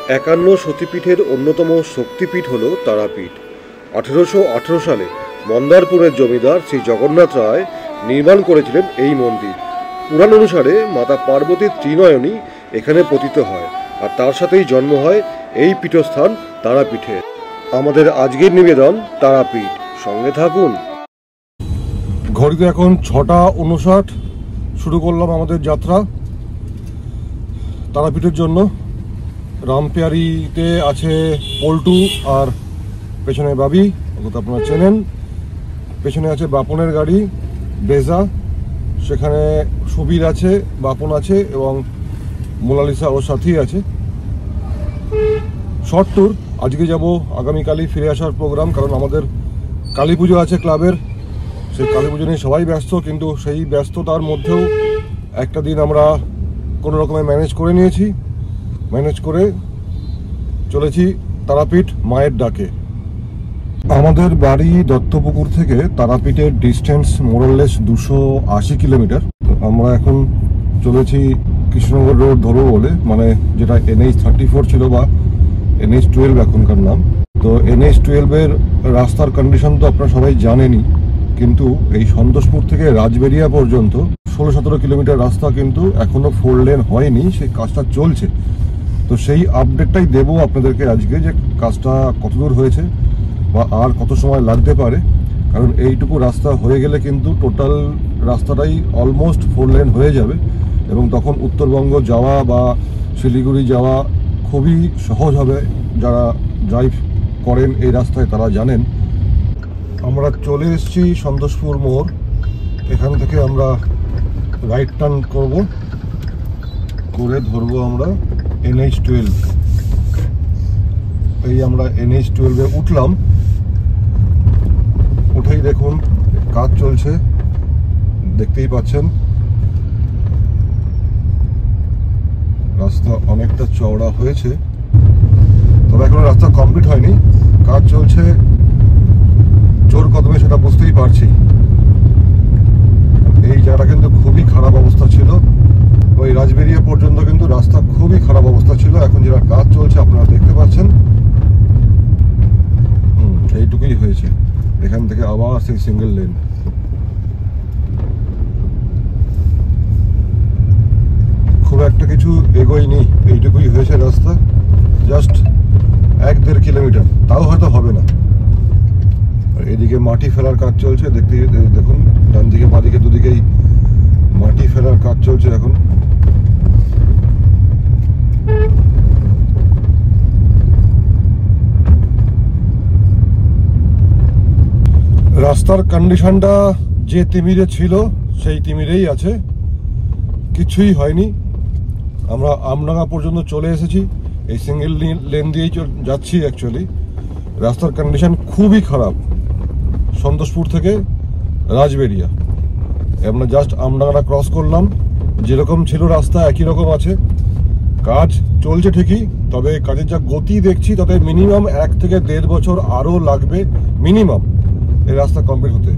51 সতীপীঠের অন্যতম শক্তিপীঠ হল তারাপীঠ। 1818 সালে মন্দারপুরের জমিদার শ্রী জগন্নাথ রায় নির্মাণ করেছিলেন এই মন্দির। পুরাণ অনুসারে মাতা পার্বতীর ত্রিনয়নী এখানে পতিত হয়, আর তার সাথেই জন্ম হয় এই পীঠস্থান তারাপীঠের। আমাদের আজকের নিবেদন তারাপীঠ, সঙ্গে থাকুন। ঘড়িতে এখন 6:59। শুরু করলাম আমাদের যাত্রা তারাপীঠের জন্য। রামপিয়ারিতে আছে পল্টু আর পেছনে বাবি, ওটা আপনারা চেনেন। পেছনে আছে বাপনের গাড়ি বেজা, সেখানে সুবীর আছে, বাপন আছে এবং মোনালিসা ওর সাথেই আছে। শর্ট ট্যুর, আজকে যাব, আগামীকালই ফিরে আসার প্রোগ্রাম, কারণ আমাদের কালী পুজো আছে ক্লাবের। সেই কালী পুজো নিয়ে সবাই ব্যস্ত, কিন্তু সেই ব্যস্ততার মধ্যেও একটা দিন আমরা কোনো রকমে ম্যানেজ করে নিয়েছি। ম্যানেজ করে চলেছি তারাপীঠ মায়ের ডাকে। আমাদের বাড়ি দত্তপুকুর থেকে তারাপীঠের ডিস্টেন্স মোরলেস 280 কিলোমিটার। আমরা এখন চলেছি কৃষ্ণনগর রোড ধরবো বলে, মানে যেটা NH-34 ছিল বা NH-12 এখনকার নাম। তো NH-12 এর রাস্তার কন্ডিশন তো আপনারা সবাই জানেনই, কিন্তু এই সন্তোষপুর থেকে রাজবেরিয়া পর্যন্ত 16-17 কিলোমিটার রাস্তা কিন্তু এখনো 4 লেন হয়নি, সেই কাজটা চলছে। তো সেই আপডেটটাই দেবো আপনাদেরকে আজকে, যে কাজটা কতদূর হয়েছে বা আর কত সময় লাগতে পারে। কারণ এইটুকু রাস্তা হয়ে গেলে কিন্তু টোটাল রাস্তাটাই অলমোস্ট 4 লেন হয়ে যাবে, এবং তখন উত্তরবঙ্গ যাওয়া বা শিলিগুড়ি যাওয়া খুবই সহজ হবে। যারা ড্রাইভ করেন এই রাস্তায় তারা জানেন। আমরা চলে এসেছি সন্তোষপুর মোড়। এখান থেকে আমরা রাইট টার্ন করব, করে ধরবো আমরা NH-12। এই আমরা NH-12 উঠলাম। উঠেই দেখুন কাজ চলছে, দেখতেই পাচ্ছেন। রাস্তা অনেকটা চওড়া হয়েছে, তবে এখনো রাস্তা কমপ্লিট হয়নি, কাজ চলছে জোর কদমে, সেটা বুঝতেই পারছি। এই জায়গাটা কিন্তু খুবই খারাপ অবস্থা ছিল, ওই রাজবেরিয়া পর্যন্ত কিন্তু রাস্তা খুবই খারাপ অবস্থা ছিল। এখন যেটা কাজ চলছে আপনারা দেখতে পাচ্ছেন, এইটুকুই হয়েছে। এখান থেকে আবার সেই সিঙ্গেল লেন। খুব একটা কিছু এগোয়নি, এইটুকুই হয়েছে রাস্তা, জাস্ট 1-1.5 কিলোমিটার, তাও হয়তো হবে না। আর এদিকে মাটি ফেলার কাজ চলছে, দেখুন ডান দিকে বাঁদিকে দুদিকেই মাটি ফেলার কাজ চলছে এখন। রাস্তার কন্ডিশনটা যে তিমিরে ছিল সেই তিমিরেই আছে, কিছুই হয়নি। আমরা আমডাঙ্গা পর্যন্ত চলে এসেছি, এই সিঙ্গেল লেন দিয়েই যাচ্ছি। অ্যাকচুয়ালি রাস্তার কন্ডিশন খুবই খারাপ সন্তোষপুর থেকে রাজবেরিয়া। আমরা জাস্ট আমডাঙ্গাটা ক্রস করলাম, যেরকম ছিল রাস্তা একই রকম আছে। কাজ চলছে ঠিকই, তবে কাজের যা গতি দেখছি তাতে মিনিমাম 1 থেকে 1.5 বছর আরও লাগবে মিনিমাম এই রাস্তা কমপ্লিট হতে।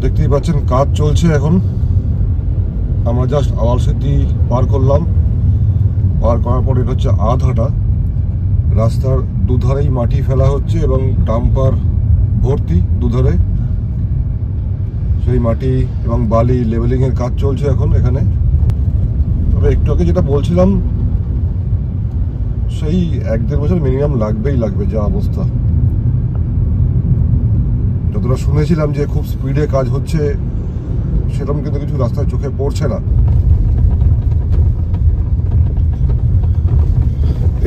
দেখতেই পাচ্ছেন কাজ চলছে এখন। আমরা জাস্ট আওয়ালসিটি পার করলাম, পার করার পর এটা হচ্ছে আধাটা। রাস্তার দুধারেই মাটি ফেলা হচ্ছে এবং ডাম্পার ভর্তি দুধারে। সেই মাটি এবং বালি লেভেলিং এর কাজ চলছে এখন এখানে। তবে একটু আগে যেটা বলছিলাম, সেই 1-1.5 বছর মিনিমাম লাগবে, যা অবস্থা। যতটা শুনেছিলাম যে খুব স্পিডে কাজ হচ্ছে, সেরকম কিন্তু কিছু রাস্তায় চোখে পড়ছে না।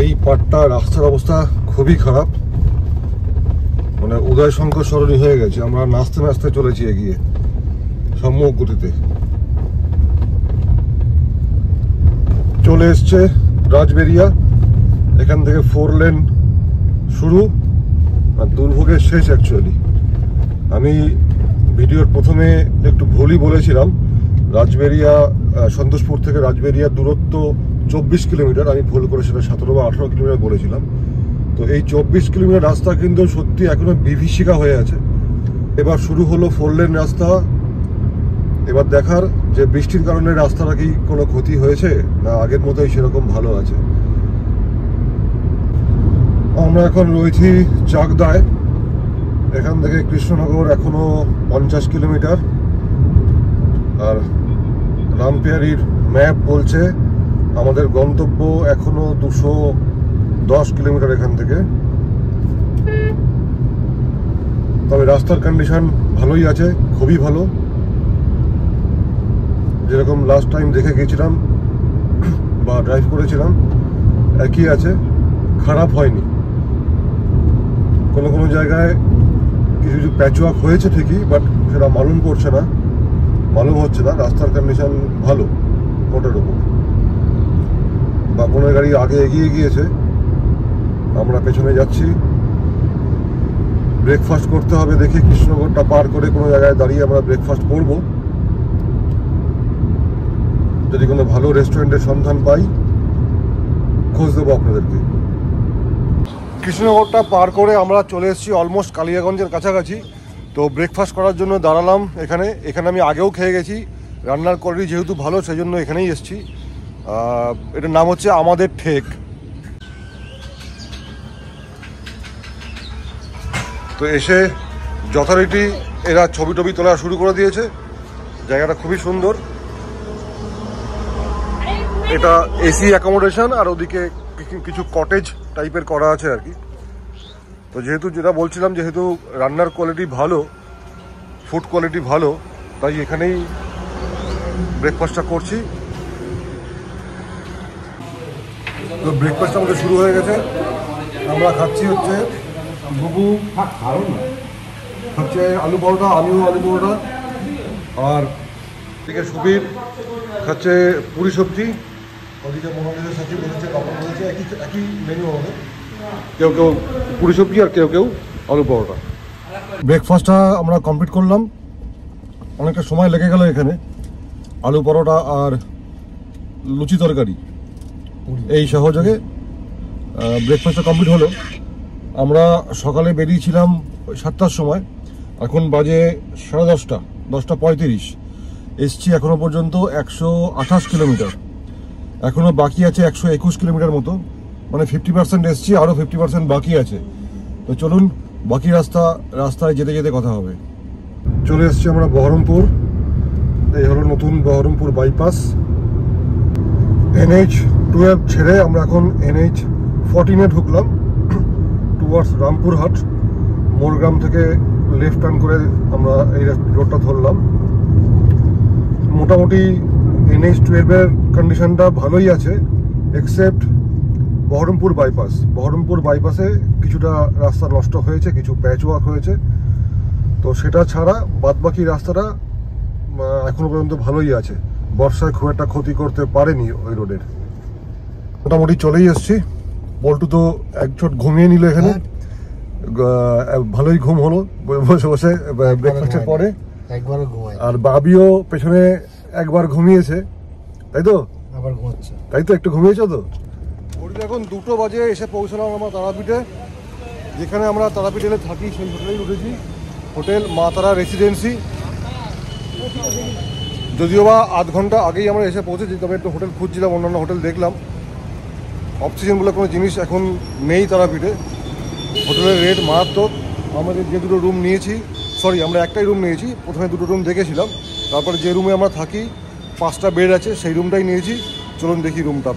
এই পাটটা রাস্তার অবস্থা খুবই খারাপ, মানে উদয় শঙ্কর সরণি হয়ে গেছে। আমরা নাচতে নাচতে চলেছি এগিয়ে সম্মুখ গতিতে। চলে এসছে রাজবেরিয়া, এখান থেকে 4 লেন শুরু আর দুর্ভোগের শেষ। অ্যাকচুয়ালি আমি ভিডিওর প্রথমে একটু ভুলই বলেছিলাম, রাজবেরিয়া সন্তোষপুর থেকে রাজবেরিয়ার দূরত্ব 24 কিলোমিটার। আমি ভুল করে সেটা 17 বা 18 কিলোমিটার বলেছিলাম। তো এই 24 কিলোমিটার রাস্তা কিন্তু সত্যি এখনো বিভীষিকা হয়ে আছে। এবার শুরু হলো 4 লেন রাস্তা। এবার দেখার যে বৃষ্টির কারণে রাস্তাটা কি কোনো ক্ষতি হয়েছে না আগের মতোই সেরকম ভালো আছে। আমরা এখন রয়েছি চাকদায়। এখান থেকে কৃষ্ণনগর এখনো 50 কিলোমিটার। আর রামপিয়ারির ম্যাপ বলছে আমাদের গন্তব্য এখনো 210 কিলোমিটার এখান থেকে। তবে রাস্তার কন্ডিশন ভালোই আছে, খুবই ভালো। যেরকম লাস্ট টাইম দেখে গেছিলাম বা ড্রাইভ করেছিলাম একই আছে, খারাপ হয়নি। কোনো কোনো জায়গায় কিছু কিছু প্যাচওয়ার্ক হয়েছে ঠিকই, বাট সেটা মালুম হচ্ছে না। রাস্তার কন্ডিশন ভালো মোটের উপর। বা কোনো গাড়ি আগে এগিয়ে গিয়েছে, আমরা পেছনে যাচ্ছি। ব্রেকফাস্ট করতে হবে, দেখি কৃষ্ণনগরটা পার করে কোনো জায়গায় দাঁড়িয়ে আমরা ব্রেকফাস্ট করব। যদি কোনো ভালো রেস্টুরেন্টের সন্ধান পাই খোঁজ দেবো আপনাদেরকে। কৃষ্ণনগরটা পার করে আমরা চলে এসেছি অলমোস্ট কালিয়াগঞ্জের কাছাকাছি। তো ব্রেকফাস্ট করার জন্য দাঁড়ালাম এখানে। আমি আগেও খেয়ে গেছি, রান্নার কোয়ালিটি যেহেতু ভালো সেই জন্য এখানেই এসেছি। এটার নাম হচ্ছে আমাদের ঠেক। তো এসে যথারীতি এরা ছবি টবি তোলা শুরু করে দিয়েছে। জায়গাটা খুবই সুন্দর। এটা এসি অ্যাকোমোডেশন আর ওদিকে কিছু কটেজ টাইপের করা আছে আর কি। তো যেহেতু যেটা বলছিলাম, যেহেতু রান্নার কোয়ালিটি ভালো, ফুড কোয়ালিটি ভালো, তাই এখানেই ব্রেকফাস্টটা করছি। তো ব্রেকফাস্ট আমাদের শুরু হয়ে গেছে। আমরা খাচ্ছি হচ্ছে বুবু খাচ্ছে আলু পরোটা, আমিও আলু পরোটা, আর এদিকে সুবীর খাচ্ছে পুরি সবজি। ওদিকে মোহাম্মদের সাথে বলেছে, পাপড় বলেছে, একই মেনু হবে। কেউ পুরি সবজি আর কেউ আলু পরোটা। ব্রেকফাস্টটা আমরা কমপ্লিট করলাম। অনেকটা সময় লেগে গেল এখানে। আলু পরোটা আর লুচি তরকারি এই সহযোগে ব্রেকফাস্টটা কমপ্লিট হলো। আমরা সকালে বেরিয়েছিলাম 7টার সময়, এখন বাজে 10:30, 10:35। এসছি এখনো পর্যন্ত 128 কিলোমিটার। এখনো বাকি আছে 121 কিলোমিটার মতো, মানে 50% এসছি, আরও 50% বাকি আছে। তো চলুন বাকি রাস্তায় যেতে যেতে কথা হবে। চলে এসছি আমরা বহরমপুর। এই হলো নতুন বহরমপুর বাইপাস। NH-12 ছেড়ে আমরা এখন NH-14-এ ঢুকলাম টুয়ার্ডস রামপুরহাট। মোরগ্রাম থেকে লেফট টার্ন করে আমরা এই রোডটা ধরলাম। মোটামুটি NH-12-এর কন্ডিশনটা ভালোই আছে, এক্সেপ্ট বহরমপুর বাইপাসে কিছুটা রাস্তা নষ্ট হয়েছে, কিছু প্যাচওয়ার্ক হয়েছে। তো সেটা ছাড়া বাদবাকি রাস্তাটা এখনো পর্যন্ত ভালোই আছে। বর্ষায় খুব একটা ক্ষতি করতে পারেনি ওই রোডের। মোটামুটি চলেই এসছি। বল্টু তো এক চোট ঘুমিয়ে নিল এখানে, ভালোই ঘুম হলো বসে বসে ব্রেকফাস্টের পরে। আর বাবিও পেছনে একবার ঘুমিয়েছে, তাই তো? আবার ঘুমাচ্ছে, তাই তো? একটু ঘুমিয়েছো তো? এখন 2টো বাজে। এসে পৌঁছলাম আমরা তারাপীঠে। যেখানে আমরা তারাপীঠে থাকি সেই হোটেলেই উঠেছি, হোটেল মা তারা রেসিডেন্সি। যদিও বা আধ ঘন্টা আগেই আমরা এসে পৌঁছেছি, তবে একটু হোটেল খুঁজছিলাম, অন্যান্য হোটেল দেখলাম। অক্সিজেন বলে কোনো জিনিস এখন নেই তারাপীঠে। হোটেলের রেট মারাত্মক। আমাদের যে দুটো রুম নিয়েছি, আমরা একটাই রুম নিয়েছি। প্রথমে 2টো রুম দেখেছিলাম, তারপরে যে রুমে আমরা থাকি 5টা বেড আছে, সেই রুমটাই নিয়েছি। চলুন দেখি রুমটা।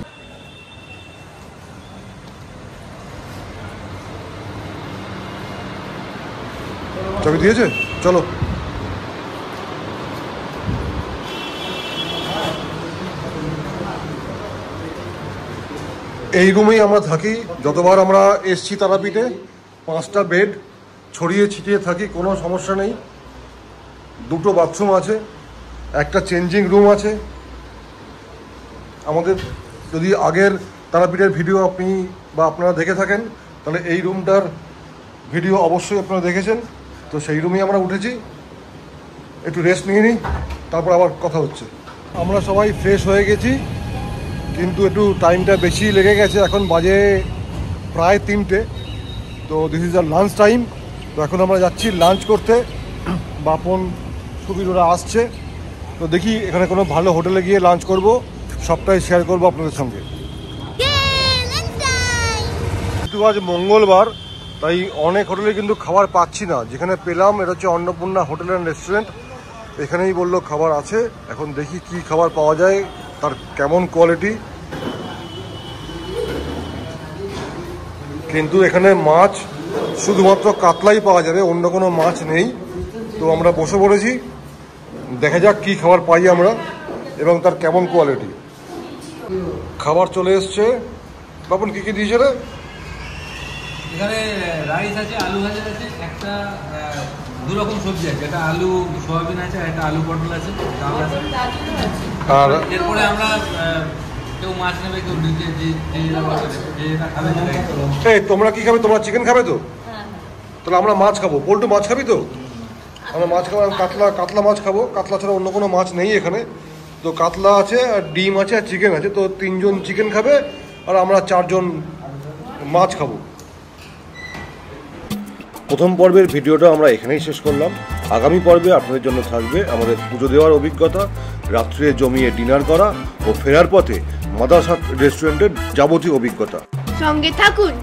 চাবি দিয়েছে, চলো। এই রুমেই আমরা থাকি। যতবার আমরা এসছি তারাপীঠে 5টা বেড ছড়িয়ে ছিটিয়ে থাকি, কোনো সমস্যা নেই। 2টো বাথরুম আছে, একটা চেঞ্জিং রুম আছে। আমাদের যদি আগের তারাপীঠের ভিডিও আপনি বা আপনারা দেখে থাকেন, তাহলে এই রুমটার ভিডিও অবশ্যই আপনারা দেখেছেন। তো সেই রুমেই আমরা উঠেছি। একটু রেস্ট নিয়ে নিই, তারপর আবার কথা হচ্ছে। আমরা সবাই ফ্রেশ হয়ে গেছি, কিন্তু একটু টাইমটা বেশি লেগে গেছে। এখন বাজে প্রায় 3টে। তো this is our lunch time. তো এখন আমরা যাচ্ছি লাঞ্চ করতে। বাপন সুবীর ওরা আসছে, তো দেখি এখানে কোনো ভালো হোটেলে গিয়ে লাঞ্চ করব, সবটাই শেয়ার করব আপনাদের সঙ্গে। কিন্তু আজ মঙ্গলবার, তাই অনেক হোটেলে কিন্তু খাবার পাচ্ছি না। যেখানে পেলাম এটা হচ্ছে অন্নপূর্ণা হোটেল অ্যান্ড রেস্টুরেন্ট, এখানেই বললো খাবার আছে। এখন দেখি কি খাবার পাওয়া যায়, তার কেমন কোয়ালিটি। কিন্তু এখানে মাছ শুধুমাত্র কাতলাই পাওয়া যাবে, অন্য কোনো মাছ নেই। তো আমরা বসে পড়েছি, দেখা যাক কি খাবার পাই আমরা এবং তার কেমন কোয়ালিটি। খাবার চলে এসছে। বাপন কি কি দিয়েছে রে? এখানে রাইস আছে, আলু ভাজা আছে, একটা দু রকম সবজি আছে, একটা আলু সয়াবিন আছে, একটা আলু পটল আছে, ডাল আছে। আর এরপরে আমরা কেউ মাছ নেবে, কেউ এই তোমরা কি খাবে? তোমরা চিকেন খাবে তো? তাহলে আমরা মাছ খাবো। পল্টু মাছ খাবি তো? আমরা মাছ খাবো, কাতলা মাছ খাবো। কাতলা ছাড়া অন্য কোনো মাছ নেই এখানে। তো কাতলা আছে আর ডিম আছে আর চিকেন আছে। তো 3 জন চিকেন খাবে আর আমরা 4 জন মাছ খাবো। প্রথম পর্বের ভিডিওটা আমরা এখানেই শেষ করলাম। আগামী পর্বে আপনাদের জন্য থাকবে আমাদের পুজো দেওয়ার অভিজ্ঞতা, রাত্রে জমিয়ে ডিনার করা ও ফেরার পথে মাদারসাত রেস্টুরেন্টের যাবতীয় অভিজ্ঞতা। সঙ্গে থাকুন।